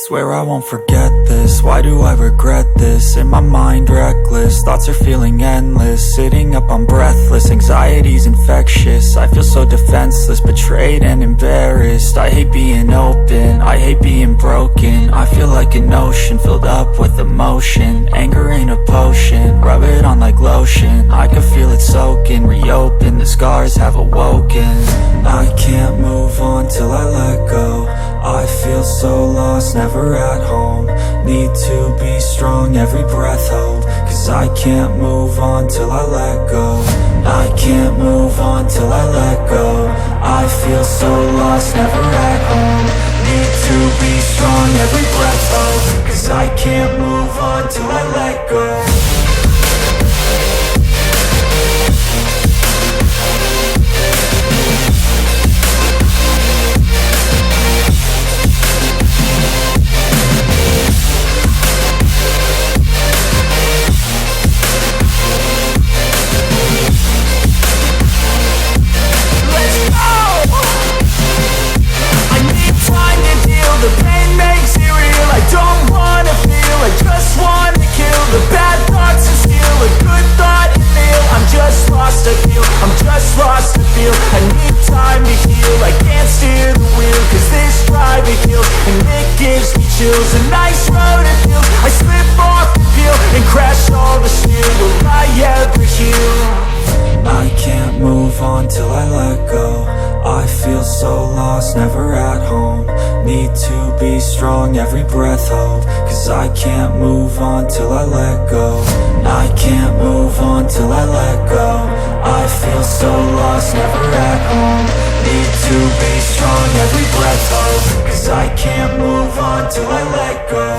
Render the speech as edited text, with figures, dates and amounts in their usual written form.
Swear I won't forget this, why do I regret this? In my mind reckless, thoughts are feeling endless. Sitting up I'm breathless, anxiety's infectious. I feel so defenseless, betrayed and embarrassed. I hate being open, I hate being broken. I feel like an ocean filled up with emotion. Anger ain't a potion, rub it on like lotion. I can feel it soaking, reopen, the scars have awoken. I can't move on till I let go. I feel so lost, never at home. Need to be strong, every breath hold. Cause I can't move on till I let go. I can't move on till I let go. I feel so lost, never at home. Need to be strong, every breath hold. Cause I can't move on till I let go. The pain makes it real, I don't wanna feel, I just wanna kill the bad thoughts and steal a good thought and feel. I'm just lost, I feel, I'm just lost, I feel. I need time to heal, I can't steer the wheel. Cause this drive it kills, and it gives me chills. A nice road it feels, I slip off the peel and crash all the steel. Will I ever heal? I can't move on till I let go. I feel so lost, never at home. Need to be strong, every breath hold. Cause I can't move on till I let go. I can't move on till I let go. I feel so lost, never at home. Need to be strong, every breath hold. Cause I can't move on till I let go.